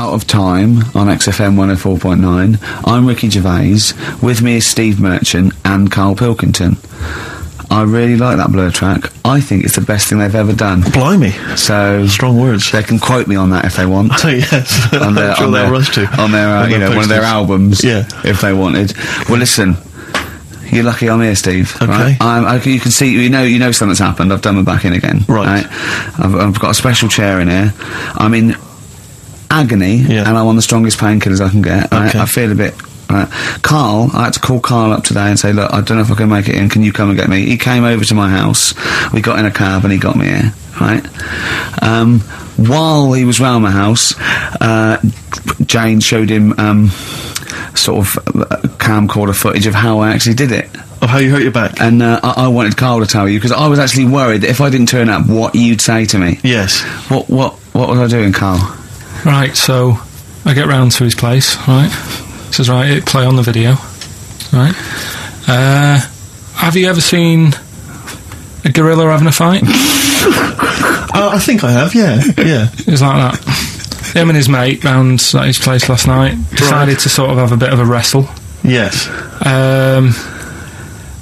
Out of Time on XFM 104.9. I'm Ricky Gervais. With me is Steve Merchant and Carl Pilkington. I really like that Blur track. I think it's the best thing they've ever done. Blimey. So strong words. They can quote me on that if they want. Oh, yes. On their, I'm sure they'll rush to. On their, you know, one of their albums. Yeah. If they wanted. Well, listen. You're lucky I'm here, Steve. Okay. Right? You can see, you know something's happened. I've done my back in again. Right. I've got a special chair in here. I'm in agony, and I'm on the strongest painkillers I can get. Right? Okay. I feel a bit... Right. Carl, I had to call Carl up today and say, look, I don't know if I can make it in, can you come and get me? He came over to my house, we got in a cab and he got me here, right? While he was round my house, Jane showed him, sort of camcorder footage of how I actually did it. Of how you hurt your back? And, I wanted Carl to tell you, because I was actually worried that if I didn't turn up, what you'd say to me. Yes. What was I doing, Carl? Right, so, I get round to his place, right? Says, right, hit play on the video. Right. Have you ever seen a gorilla having a fight? I think I have, yeah. It was like that. Him and his mate round at his place last night decided to sort of have a bit of a wrestle. Yes.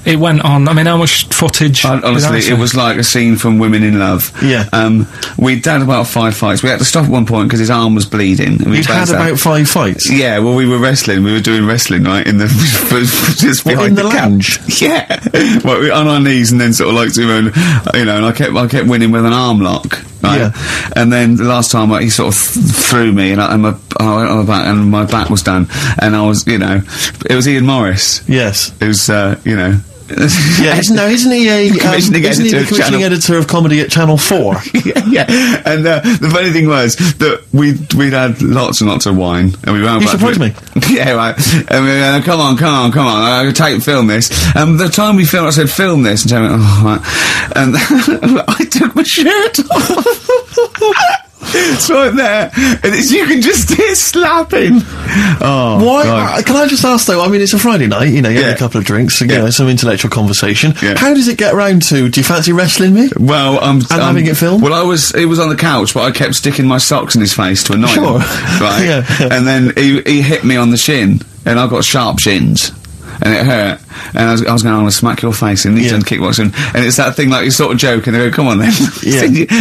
It went on. I mean, how much footage? Honestly, it was like a scene from Women in Love. Yeah. We'd had about 5 fights. We had to stop at one point because his arm was bleeding. You'd had about 5 fights? Yeah, well, we were wrestling. We were doing wrestling, right, in the... just behind in the lounge? Yeah. Well, we were on our knees and then sort of like doing, you know, and I kept winning with an arm lock. Right? Yeah. And then the last time he sort of threw me and I went on my back and my back was done. And I was, you know, it was Ian Morris. Yes. It was, you know... Yeah, isn't he the commissioning editor of comedy at Channel 4? yeah. And the funny thing was that we'd had lots and lots of wine, and we ran. You surprised me. Yeah, right. And we went, come on, I film this. The time we filmed, I said, film this, and Jamie went, oh, right. And I took my shirt off. It's right there, and you can just hear slapping. Oh, why? God. Can I just ask though? I mean, it's a Friday night. You know, you have a couple of drinks, you know, some intellectual conversation. Yeah. How does it get round to? Do you fancy wrestling me? Well, having it filmed. Well, it was on the couch, but I kept sticking my socks in his face to annoy him. Right. Yeah. And then he hit me on the shin, and I've got sharp shins. And it hurt, and I was going, I'm going to smack your face, and he's done kickboxing, and it's that thing like you sort of joke, and they go, come on then,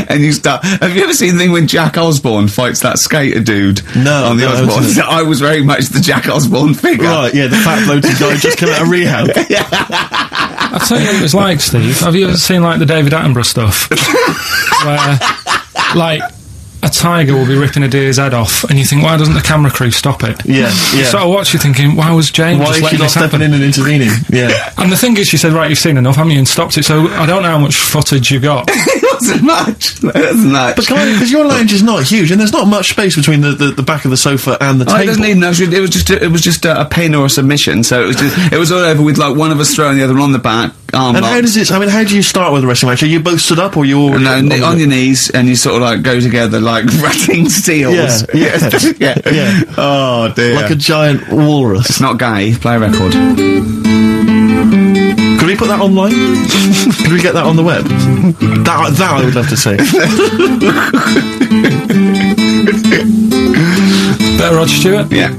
and you start. Have you ever seen the thing when Jack Osborne fights that skater dude? No, on the Osborne. I was very much the Jack Osborne figure. Right, yeah, the fat bloated guy just come out of rehab. I'll tell you what it was like, Steve. Have you ever seen like the David Attenborough stuff, where like a tiger will be ripping a deer's head off, and you think, why doesn't the camera crew stop it? Yeah. You sort of watch, you thinking, why was Jane just letting this happen? In and intervening? Yeah. And the thing is, she said, right, you've seen enough, haven't you, and stopped it, so I don't know how much footage you got. It wasn't much. But because your lounge is not huge, and there's not much space between the back of the sofa and the table. It doesn't need no, it was just a pin or a submission, so it was all over with like one of us throwing the other on the back, arm and locked. how does it, I mean, how do you start with a wrestling match? Are you both stood up, or you all... No, on your knees, and you sort of like go together like ratting seals. Yeah. Oh dear. Like a giant walrus. It's not gay. Play a record. Could we put that online? Could we get that on the web? That I would love to see. Better Rod Stewart? Yeah.